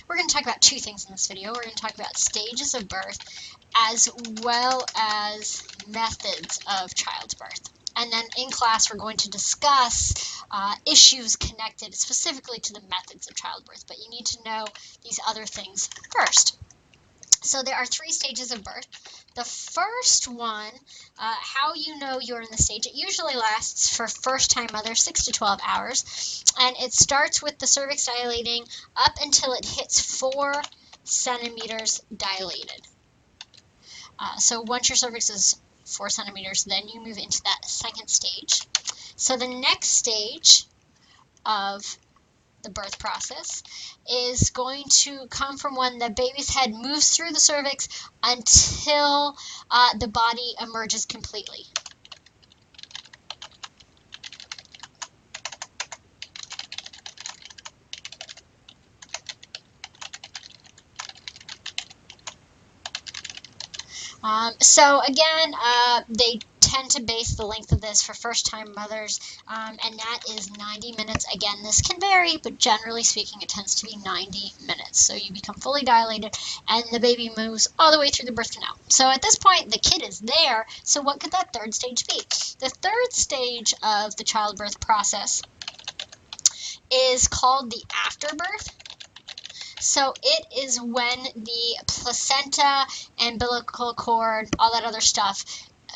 we're going to talk about two things in this video. We're going to talk about stages of birth as well as methods of childbirth. And then in class, we're going to discuss issues connected specifically to the methods of childbirth, but you need to know these other things first. So there are three stages of birth. The first one, how you know you're in the stage, it usually lasts for first-time mothers 6 to 12 hours, and it starts with the cervix dilating up until it hits 4 centimeters dilated. So once your cervix is 4 centimeters, then you move into that second stage. So the next stage of the birth process is going to come from when the baby's head moves through the cervix until the body emerges completely. So again, they tend to base the length of this for first-time mothers, and that is 90 minutes. Again, this can vary, but generally speaking, it tends to be 90 minutes. So you become fully dilated, and the baby moves all the way through the birth canal. So at this point, the kid is there. So what could that third stage be? The third stage of the childbirth process is called the afterbirth. So it is when the placenta, umbilical cord, all that other stuff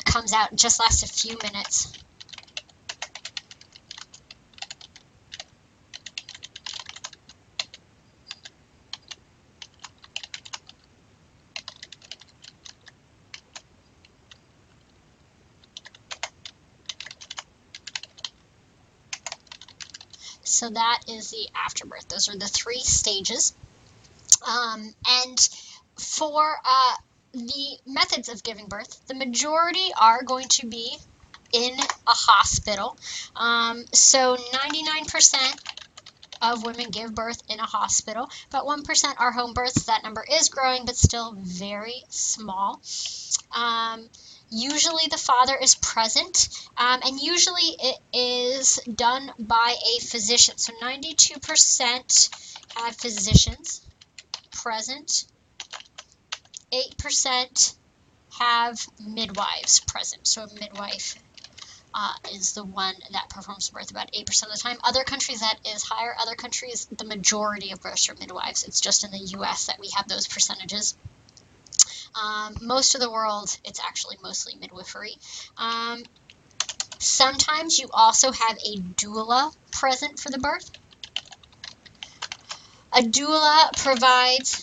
comes out. It just lasts a few minutes. So that is the afterbirth. Those are the three stages. And for the methods of giving birth, the majority are going to be in a hospital. So 99% of women give birth in a hospital, but 1% are home births. That number is growing, but still very small. Usually the father is present, and usually it is done by a physician. So 92% have physicians present, 8% have midwives present. So a midwife is the one that performs birth about 8% of the time. Other countries that is higher. Other countries, the majority of births are midwives. It's just in the US that we have those percentages. Most of the world, it's actually mostly midwifery. Sometimes you also have a doula present for the birth. A doula provides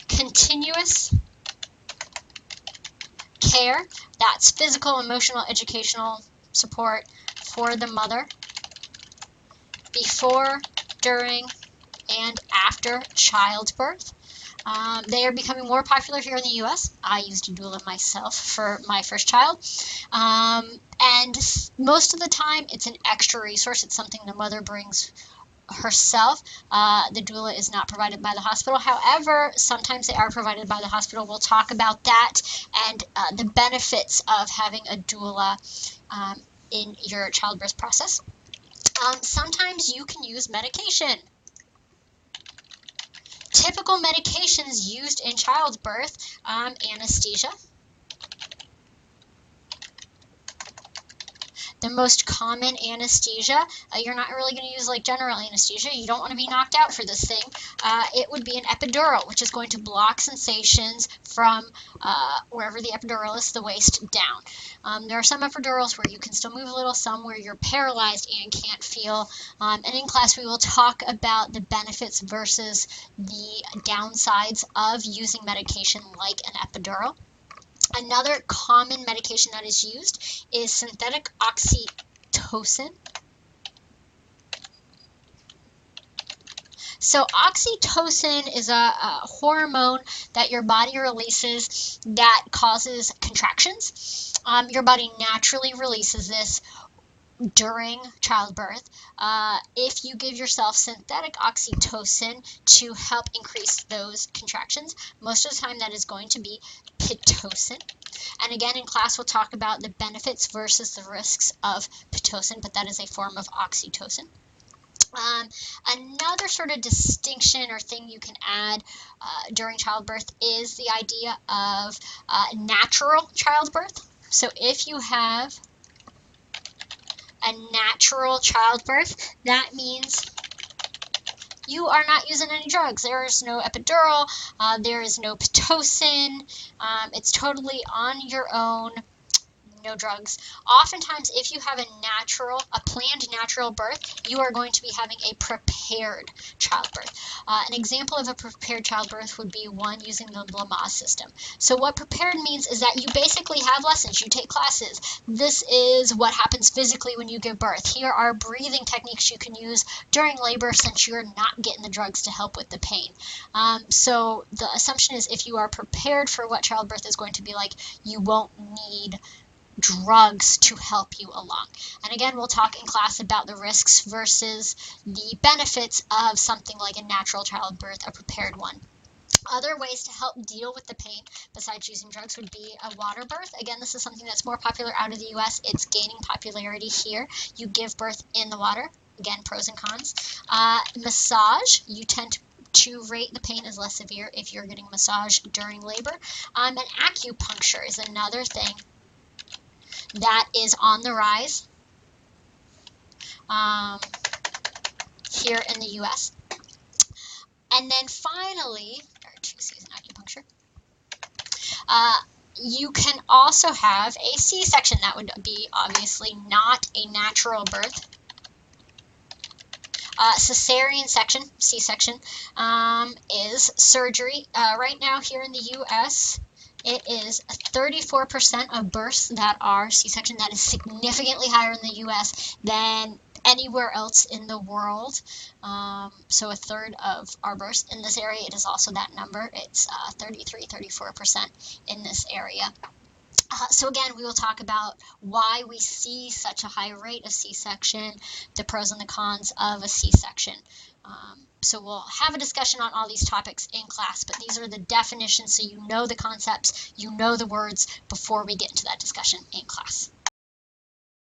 continuous care. That's physical, emotional, educational support for the mother before, during, and after childbirth. They are becoming more popular here in the U.S. I used a doula myself for my first child. And most of the time, it's an extra resource. It's something the mother brings herself. The doula is not provided by the hospital. However, sometimes they are provided by the hospital. We'll talk about that and the benefits of having a doula in your childbirth process. Sometimes you can use medication. Typical medications used in childbirth, anesthesia. The most common anesthesia, you're not really going to use like general anesthesia. You don't want to be knocked out for this thing. It would be an epidural, which is going to block sensations from wherever the epidural is, the waist down. There are some epidurals where you can still move a little, some where you're paralyzed and can't feel. And in class, we will talk about the benefits versus the downsides of using medication like an epidural. Another common medication that is used is synthetic oxytocin. So oxytocin is a hormone that your body releases that causes contractions. Your body naturally releases this during childbirth. If you give yourself synthetic oxytocin to help increase those contractions, most of the time that is going to be Pitocin. And again, in class, we'll talk about the benefits versus the risks of Pitocin, but that is a form of oxytocin. Another sort of distinction or thing you can add during childbirth is the idea of natural childbirth. So if you have a natural childbirth, that means you are not using any drugs. There is no epidural, there is no Pitocin, it's totally on your own. No drugs. Oftentimes, if you have a planned natural birth, you are going to be having a prepared childbirth. An example of a prepared childbirth would be one using the Lamaze system. So what prepared means is that you basically have lessons, you take classes. This is what happens physically when you give birth. Here are breathing techniques you can use during labor since you're not getting the drugs to help with the pain. So the assumption is if you are prepared for what childbirth is going to be like, you won't need drugs to help you along. And again, we'll talk in class about the risks versus the benefits of something like a natural childbirth, a prepared one. Other ways to help deal with the pain besides using drugs would be a water birth. Again, this is something that's more popular out of the US. It's gaining popularity here. You give birth in the water. Again, pros and cons. Massage. You tend to rate the pain as less severe if you're getting massage during labor. And acupuncture is another thing that is on the rise here in the US. And then finally, or two-season acupuncture, you can also have a C-section. That would be obviously not a natural birth. Cesarean section, C-section, is surgery. Right now here in the US, it is 34% of births that are C-section. That is significantly higher in the U.S. than anywhere else in the world. So a third of our births in this area, it is also that number. It's 34% in this area. So again, we will talk about why we see such a high rate of C-section, the pros and the cons of a C-section. So we'll have a discussion on all these topics in class, but these are the definitions so you know the concepts, you know the words before we get into that discussion in class.